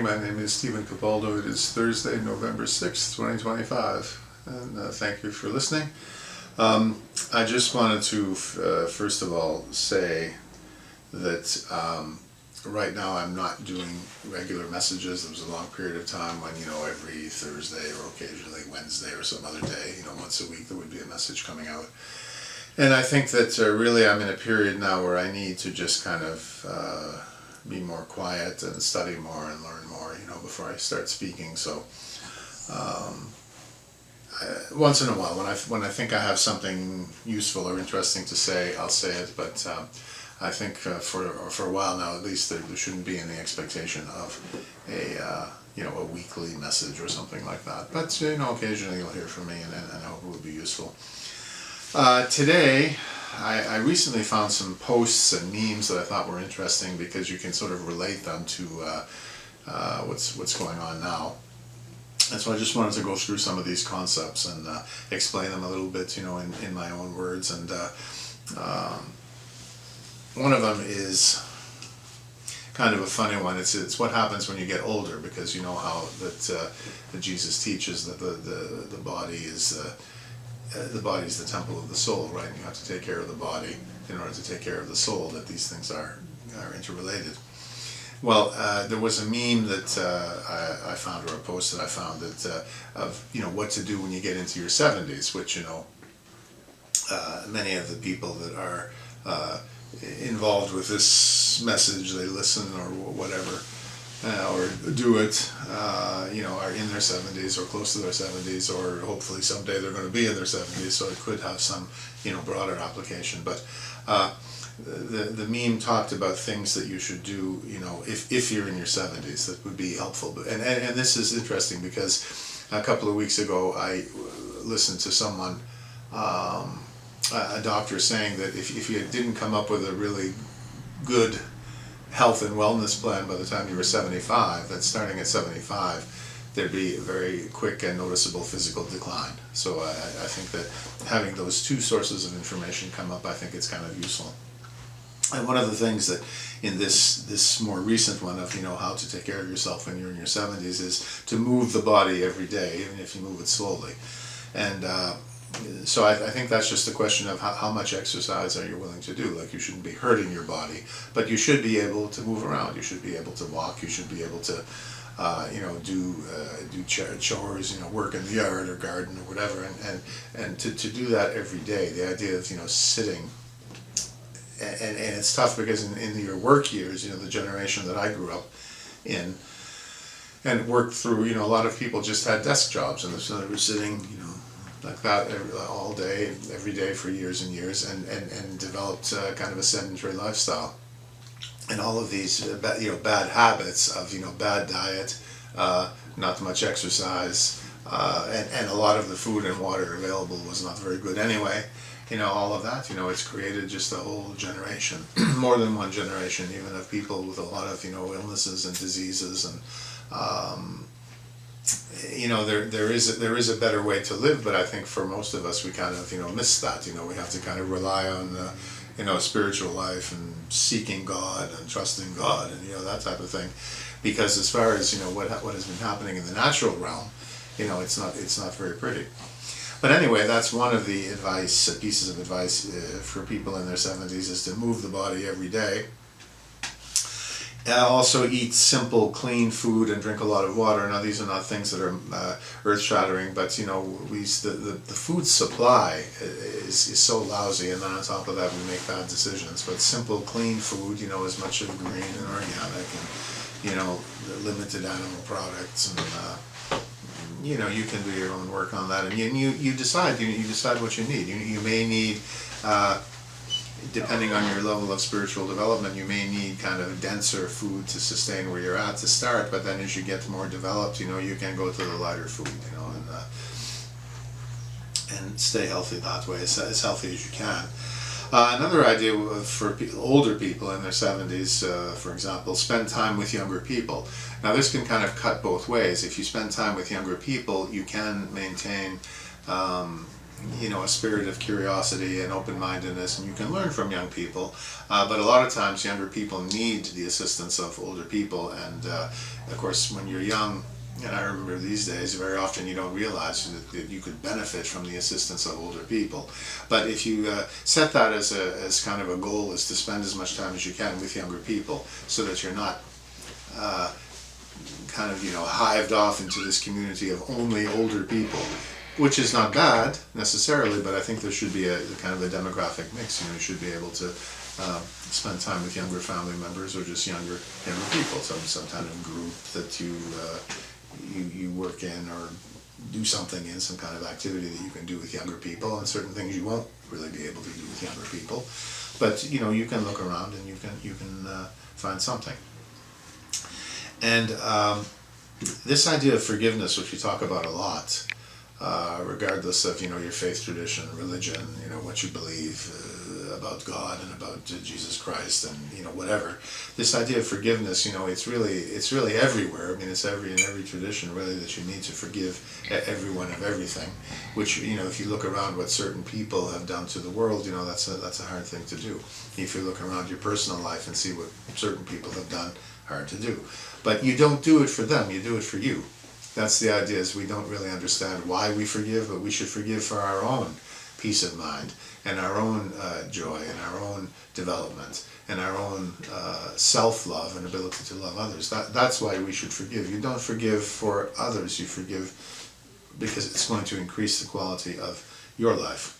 My name is Stephen Capaldo. It is Thursday, November 6th, 2025, and thank you for listening. I just wanted to, first of all, say that right now I'm not doing regular messages. There was a long period of time when, every Thursday or occasionally Wednesday or some other day, once a week there would be a message coming out. And I think that really I'm in a period now where I need to just kind of be more quiet and study more and learn more, before I start speaking. So once in a while, when I think I have something useful or interesting to say, I'll say it. But I think for a while now, at least, there shouldn't be any expectation of a weekly message or something like that. But occasionally you'll hear from me, and I hope it will be useful. Today, I recently found some posts and memes that I thought were interesting because you can sort of relate them to what's going on now. And so I just wanted to go through some of these concepts and explain them a little bit, in my own words. And one of them is kind of a funny one. It's what happens when you get older, because you know how that Jesus teaches that the body is the temple of the soul, right? And you have to take care of the body in order to take care of the soul, that these things are interrelated. Well, there was a meme that I found, or a post that I found, that of what to do when you get into your 70s, which many of the people that are involved with this message, they listen or whatever, or do it, are in their 70s or close to their 70s, or hopefully someday they're going to be in their 70s, so it could have some, broader application. But the meme talked about things that you should do, if you're in your 70s, that would be helpful. And this is interesting because a couple of weeks ago I listened to someone, a doctor, saying that if you didn't come up with a really good health and wellness plan by the time you were 75, that starting at 75 there'd be a very quick and noticeable physical decline. So I think that having those two sources of information come up, I think it's kind of useful. And one of the things that in this more recent one of how to take care of yourself when you're in your 70s is to move the body every day, even if you move it slowly. And so I think that's just a question of how much exercise are you willing to do. Like, you shouldn't be hurting your body, but you should be able to move around. You should be able to walk. You should be able to do chores, work in the yard or garden or whatever, and to do that every day. The idea of sitting, and it's tough because in your work years, the generation that I grew up in and worked through, a lot of people just had desk jobs, and so they were sitting, like that all day, every day for years and years, and developed kind of a sedentary lifestyle. And all of these bad habits of bad diet, not much exercise, and a lot of the food and water available was not very good anyway. All of that, it's created just a whole generation, more than one generation, even of people with a lot of illnesses and diseases. And there is a better way to live, but I think for most of us we kind of miss that. We have to kind of rely on spiritual life and seeking God and trusting God and that type of thing, because as far as what has been happening in the natural realm, it's not very pretty. But anyway, that's one of the pieces of advice for people in their 70s, is to move the body every day. Also eat simple, clean food and drink a lot of water. Now, these are not things that are earth-shattering, but the food supply is so lousy, and then on top of that we make bad decisions. But simple, clean food, as much of green and organic, and limited animal products, and you can do your own work on that, and you decide what you need. You may need, depending on your level of spiritual development, you may need kind of denser food to sustain where you're at to start, but then as you get more developed, you can go to the lighter food, and stay healthy that way, as healthy as you can. Another idea for older people in their 70s, for example, spend time with younger people. Now, this can kind of cut both ways. If you spend time with younger people, you can maintain a spirit of curiosity and open-mindedness, and you can learn from young people. But a lot of times, younger people need the assistance of older people, and of course, when you're young, and I remember these days, very often you don't realize that you could benefit from the assistance of older people. But if you set that as kind of a goal, is to spend as much time as you can with younger people, so that you're not kind of hived off into this community of only older people, which is not bad necessarily, but I think there should be a kind of a demographic mix. You should be able to spend time with younger family members, or just younger people, some kind of group that you work in, or do something in, some kind of activity that you can do with younger people, and certain things you won't really be able to do with younger people. But you can look around, and you can find something. And this idea of forgiveness, which we talk about a lot, regardless of your faith tradition, religion, what you believe about God and about Jesus Christ, and whatever. This idea of forgiveness, it's really everywhere. I mean, it's in every tradition really, that you need to forgive everyone of everything. Which if you look around what certain people have done to the world, that's a hard thing to do. If you look around your personal life and see what certain people have done, hard to do. But you don't do it for them, you do it for you. That's the idea, is we don't really understand why we forgive, but we should forgive for our own peace of mind, and our own joy, and our own development, and our own self-love and ability to love others. That's why we should forgive. You don't forgive for others, you forgive because it's going to increase the quality of your life.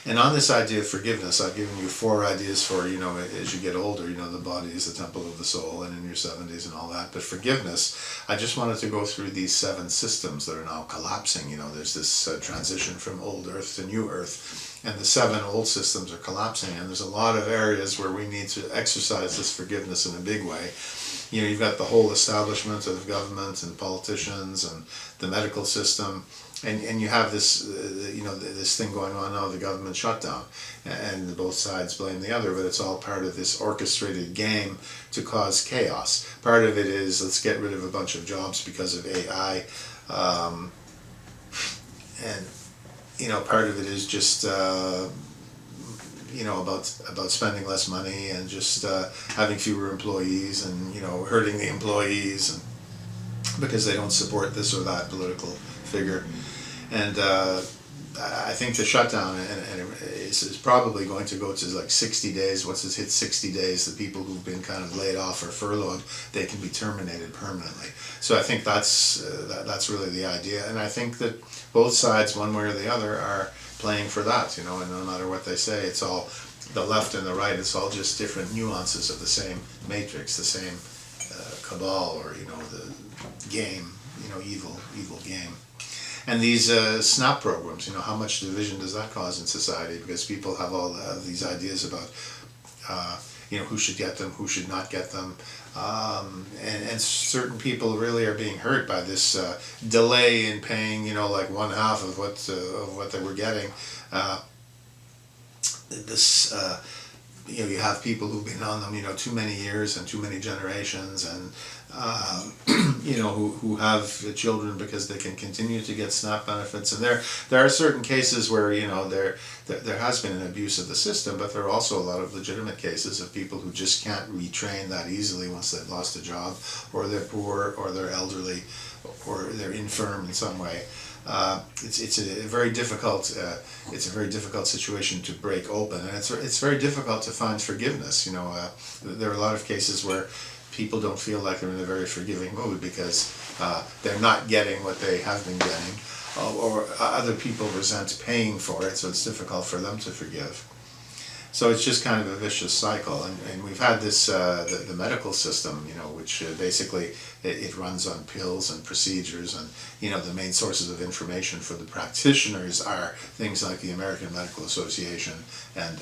And on this idea of forgiveness, I've given you 4 ideas for, as you get older, the body is the temple of the soul, and in your 70s and all that. But forgiveness, I just wanted to go through these 7 systems that are now collapsing. There's this transition from old earth to new earth, and the 7 old systems are collapsing, and there's a lot of areas where we need to exercise this forgiveness in a big way. You've got the whole establishment of government and politicians and the medical system, and you have this this thing going on now, the government shutdown, and both sides blame the other, but it's all part of this orchestrated game to cause chaos. Part of it is, let's get rid of a bunch of jobs because of AI, and part of it is just about spending less money, and just having fewer employees, and hurting the employees, and because they don't support this or that political figure. And I think the shutdown is probably going to go to like 60 days. Once it's hit 60 days, the people who've been kind of laid off or furloughed, they can be terminated permanently. So I think that's really the idea. And I think that both sides, one way or the other, are playing for that, and no matter what they say, it's all the left and the right, it's all just different nuances of the same matrix, the same cabal, or the game, evil game. And these SNAP programs, how much division does that cause in society? Because people have all these ideas about who should get them, who should not get them, and certain people really are being hurt by this delay in paying like 1/2 of what they were getting. You have people who've been on them too many years and too many generations, and who have children because they can continue to get SNAP benefits. And there are certain cases where there has been an abuse of the system, but there are also a lot of legitimate cases of people who just can't retrain that easily once they've lost a job, or they're poor, or they're elderly, or they're infirm in some way. It's a very difficult situation to break open, and it's very difficult to find forgiveness. There are a lot of cases where people don't feel like they're in a very forgiving mood because they're not getting what they have been getting, or other people resent paying for it, so it's difficult for them to forgive. So it's just kind of a vicious cycle, and we've had this the medical system, which basically it runs on pills and procedures, and the main sources of information for the practitioners are things like the American Medical Association and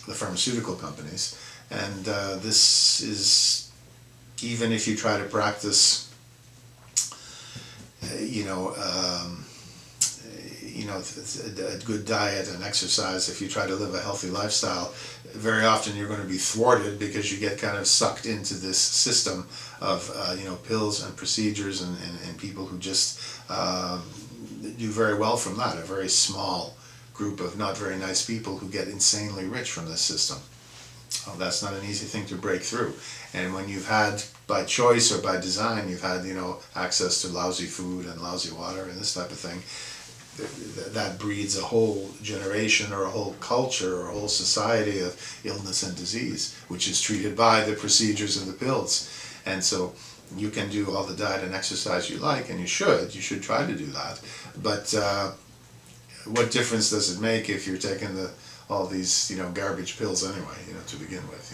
the pharmaceutical companies, and this is, even if you try to practice a good diet and exercise, if you try to live a healthy lifestyle, very often you're going to be thwarted because you get kind of sucked into this system of pills and procedures and people who just do very well from that. A very small group of not very nice people who get insanely rich from this system. Well, that's not an easy thing to break through. And when you've had, by choice or by design, you've had access to lousy food and lousy water and this type of thing, that breeds a whole generation or a whole culture or a whole society of illness and disease, which is treated by the procedures and the pills. And so you can do all the diet and exercise you like, and you should try to do that. But what difference does it make if you're taking all these garbage pills anyway, to begin with,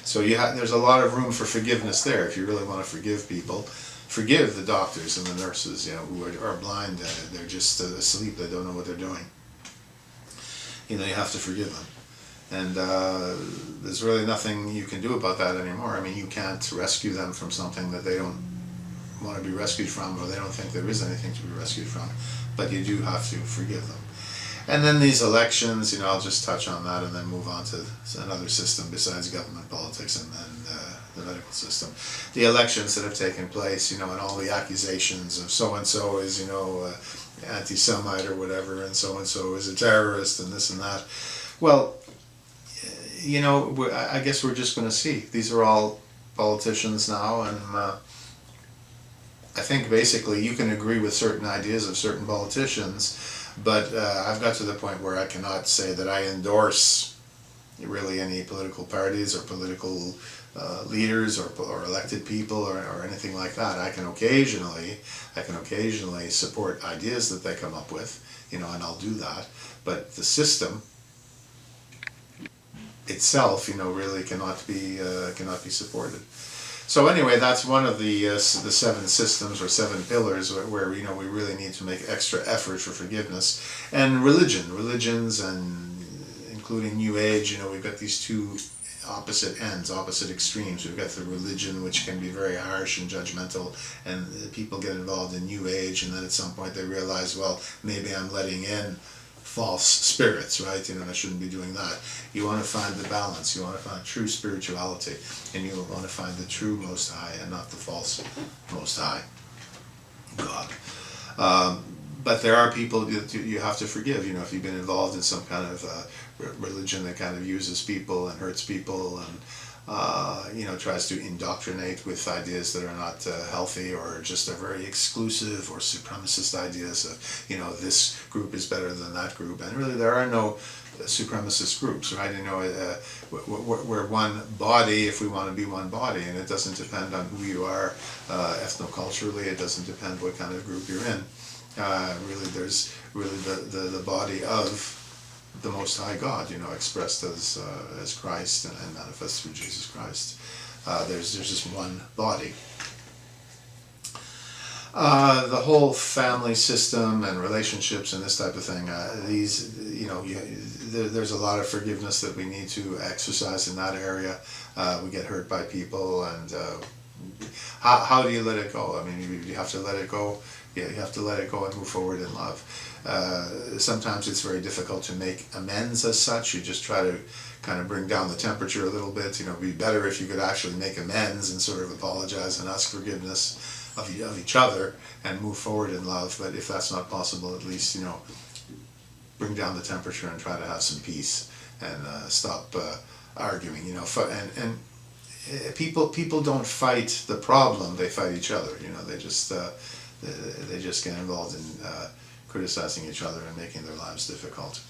So there's a lot of room for forgiveness there. If you really want to forgive people, forgive the doctors and the nurses, who are blind, they're just asleep, they don't know what they're doing. You have to forgive them. And there's really nothing you can do about that anymore. I mean, you can't rescue them from something that they don't want to be rescued from, or they don't think there is anything to be rescued from, but you do have to forgive them. And then these elections, I'll just touch on that and then move on to another system besides government politics and then the medical system. The elections that have taken place, and all the accusations of so-and-so is, anti-Semite or whatever, and so-and-so is a terrorist and this and that. Well, I guess we're just going to see. These are all politicians now, and I think basically you can agree with certain ideas of certain politicians, but I've got to the point where I cannot say that I endorse really any political parties or political leaders or elected people or anything like that. I can occasionally support ideas that they come up with, and I'll do that. But the system itself, really cannot be supported. So anyway, that's one of the 7 systems or 7 pillars where we really need to make extra effort for forgiveness. And religions, and including New Age, we've got these 2 opposite ends, opposite extremes. We've got the religion, which can be very harsh and judgmental, and people get involved in New Age, and then at some point they realize, well, maybe I'm letting in false spirits, right? I shouldn't be doing that. You want to find the balance. You want to find true spirituality, and you want to find the true Most High and not the false Most High God. But there are people that you have to forgive. If you've been involved in some kind of religion that kind of uses people and hurts people and tries to indoctrinate with ideas that are not healthy, or just are very exclusive or supremacist ideas of, this group is better than that group. And really there are no supremacist groups, right? We're one body if we want to be one body, and it doesn't depend on who you are ethnoculturally. It doesn't depend what kind of group you're in. Really, there's really the body of the Most High God, expressed as Christ and manifest through Jesus Christ. There's just one body. The whole family system and relationships and this type of thing, there's a lot of forgiveness that we need to exercise in that area. We get hurt by people, and how do you let it go? I mean, you have to let it go. Yeah, you have to let it go and move forward in love. Sometimes it's very difficult to make amends as such. You just try to kind of bring down the temperature a little bit. It'd be better if you could actually make amends and sort of apologize and ask forgiveness of each other and move forward in love. But if that's not possible, at least, bring down the temperature and try to have some peace and stop arguing, and people don't fight the problem, they fight each other. They just get involved in criticizing each other and making their lives difficult.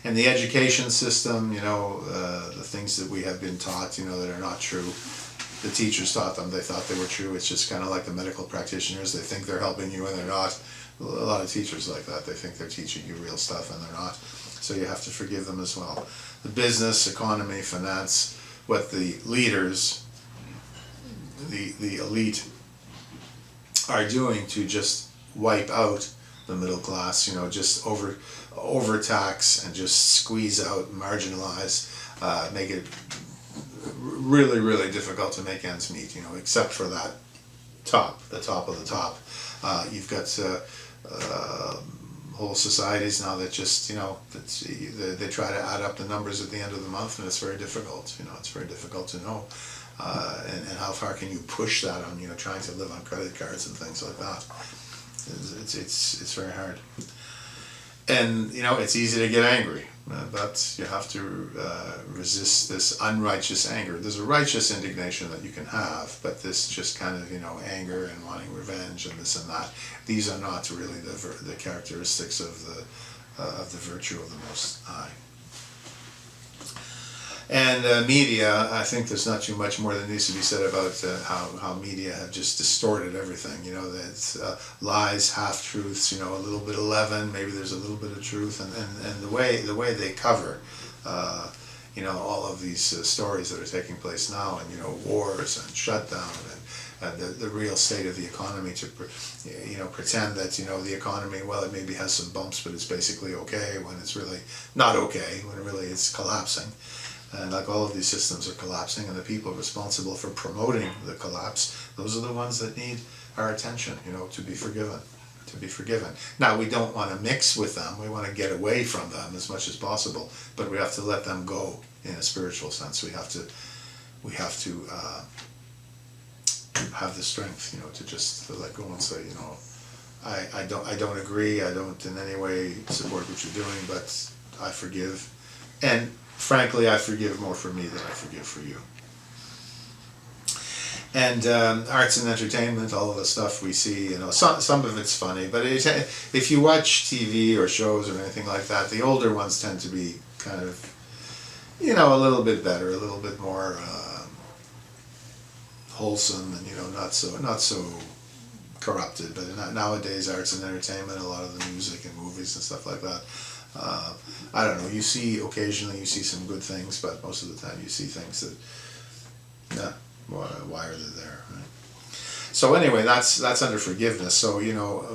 And the education system, the things that we have been taught, that are not true. The teachers taught them, they thought they were true. It's just kind of like the medical practitioners. They think they're helping you and they're not. A lot of teachers like that. They think they're teaching you real stuff and they're not. So you have to forgive them as well. The business, economy, finance, what the leaders, the elite are doing to just wipe out the middle class, just overtax and just squeeze out, marginalize, make it really, really difficult to make ends meet, except for the top of the top. You've got whole societies now that just, they try to add up the numbers at the end of the month, and it's very difficult. It's very difficult to know. And how far can you push that on, trying to live on credit cards and things like that. It's very hard. And, it's easy to get angry, but you have to resist this unrighteous anger. There's a righteous indignation that you can have, but this just kind of, anger and wanting revenge and this and that, these are not really the characteristics of the virtue of the Most High. And media, I think there's not too much more that needs to be said about how media have just distorted everything. That's lies, half truths. A little bit of leaven. Maybe there's a little bit of truth, and the way they cover, all of these stories that are taking place now, and wars and shutdown and the real state of the economy, to pretend that the economy, well, it maybe has some bumps, but it's basically okay, when it's really not okay, when really it's collapsing. And like all of these systems are collapsing, and the people responsible for promoting the collapse, those are the ones that need our attention, to be forgiven. To be forgiven. Now, we don't want to mix with them. We want to get away from them as much as possible, but we have to let them go in a spiritual sense. We have to have the strength, to just let go and say, I don't agree. I don't in any way support what you're doing, but I forgive. And frankly, I forgive more for me than I forgive for you. And arts and entertainment, all of the stuff we see, some of it's funny, but if you watch TV or shows or anything like that, the older ones tend to be kind of, a little bit better, a little bit more wholesome, and not so corrupted. But nowadays, arts and entertainment, a lot of the music and movies and stuff like that. I don't know, occasionally you see some good things, but most of the time you see things that, why are they there, right? So anyway, that's under forgiveness. So,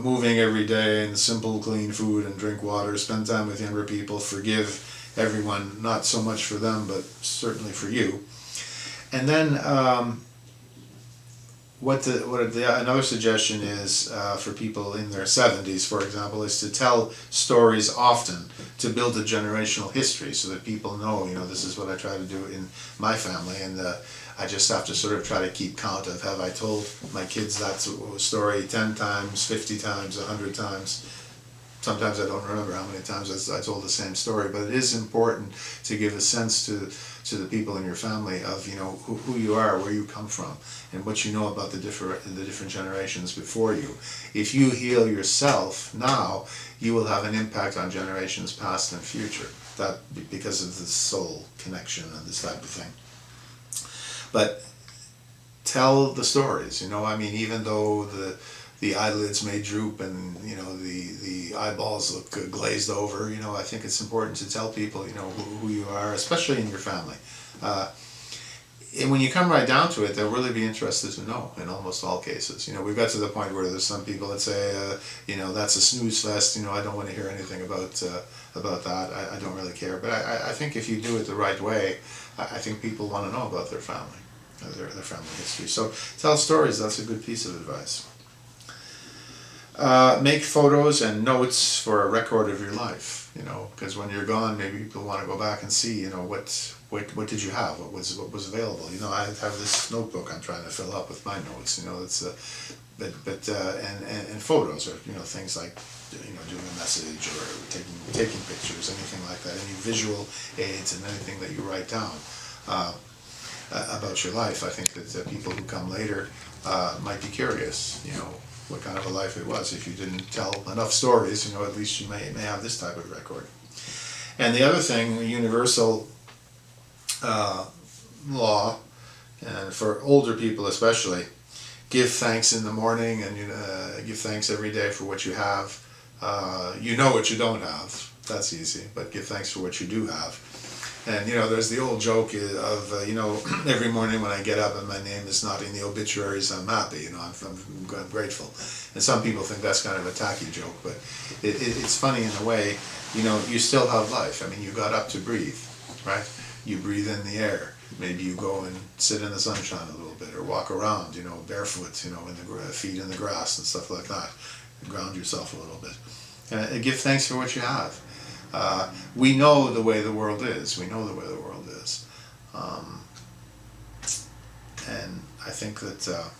moving every day and simple, clean food and drink water, spend time with younger people, forgive everyone, not so much for them, but certainly for you. And then, another suggestion is for people in their 70s, for example, is to tell stories often to build a generational history, so that people know, this is what I try to do in my family, and I just have to sort of try to keep count of, have I told my kids that story 10 times, 50 times, 100 times. Sometimes I don't remember how many times I told the same story, but it is important to give a sense to the people in your family of, who you are, where you come from, and what you know about the different generations before you. If you heal yourself now, you will have an impact on generations past and future. That because of the soul connection and this type of thing. But tell the stories. Even though the eyelids may droop and the eyeballs look glazed over, I think it's important to tell people who you are, especially in your family. And when you come right down to it, they'll really be interested to know in almost all cases. We've got to the point where there's some people that say, that's a snooze fest. I don't want to hear anything about that. I don't really care. But I think if you do it the right way, I think people want to know about their family, their family history. So tell stories. That's a good piece of advice. Make photos and notes for a record of your life, because when you're gone, maybe people want to go back and see, what did you have, what was available. I have this notebook I'm trying to fill up with my notes. And photos, or things like doing a message or taking pictures, anything like that, any visual aids and anything that you write down about your life. I think that people who come later might be curious, what kind of a life it was. If you didn't tell enough stories, at least you may have this type of record. And the other thing, universal law, and for older people especially, give thanks in the morning, and give thanks every day for what you have. What you don't have. That's easy, but give thanks for what you do have. And there's the old joke of every morning when I get up and my name is not in the obituaries, I'm happy. I'm grateful. And some people think that's kind of a tacky joke, but it's funny in a way. You still have life. You got up to breathe, right? You breathe in the air. Maybe you go and sit in the sunshine a little bit, or walk around, barefoot, in the feet in the grass and stuff like that. Ground yourself a little bit. Give thanks for what you have. We know the way the world is. We know the way the world is. Um, and I think that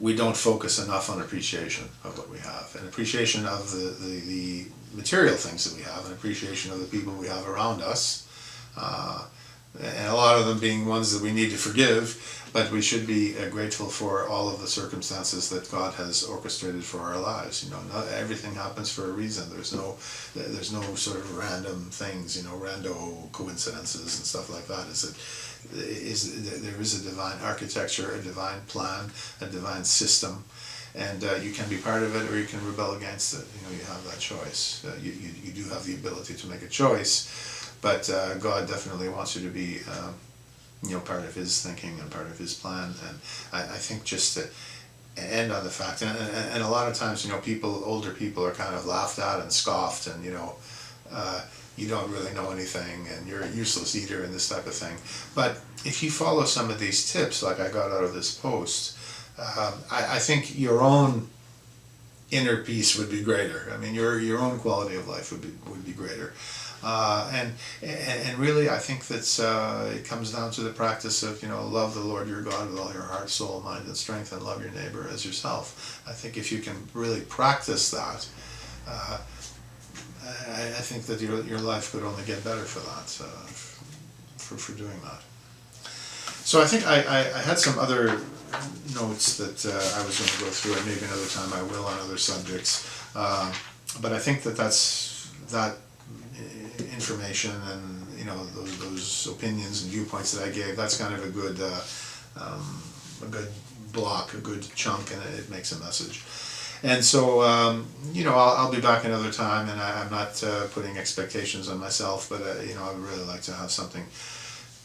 we don't focus enough on appreciation of what we have, and appreciation of the material things that we have, and appreciation of the people we have around us. And a lot of them being ones that we need to forgive, but we should be grateful for all of the circumstances that God has orchestrated for our lives. You know, not everything happens for a reason. There's no sort of random things, you know, rando coincidences and stuff like that. There is a divine architecture, a divine plan, a divine system, and you can be part of it or you can rebel against it. You know, you have that choice. You do have the ability to make a choice. But God definitely wants you to be, part of His thinking and part of His plan. And I think just to end on the fact, and a lot of times, you know, older people are kind of laughed at and scoffed, and you don't really know anything, and you're a useless eater and this type of thing. But if you follow some of these tips, like I got out of this post, I think your own inner peace would be greater. I mean, your own quality of life would be greater. And really, I think that it comes down to the practice of, love the Lord your God with all your heart, soul, mind, and strength, and love your neighbor as yourself. I think if you can really practice that, I think that your life could only get better for that, for doing that. So I think I had some other notes that I was going to go through, and maybe another time I will on other subjects. But I think that information and those opinions and viewpoints that I gave, that's kind of a good block, a good chunk, and it makes a message. And so I'll be back another time, and I'm not putting expectations on myself, but I would really like to have something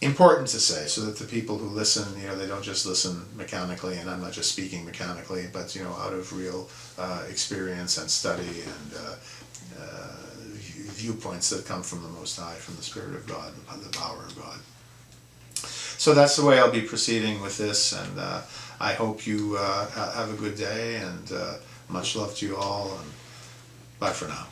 important to say, so that the people who listen, they don't just listen mechanically, and I'm not just speaking mechanically, but out of real experience and study and viewpoints that come from the Most High, from the Spirit of God, the power of God. So that's the way I'll be proceeding with this, and I hope you have a good day, and much love to you all, and bye for now.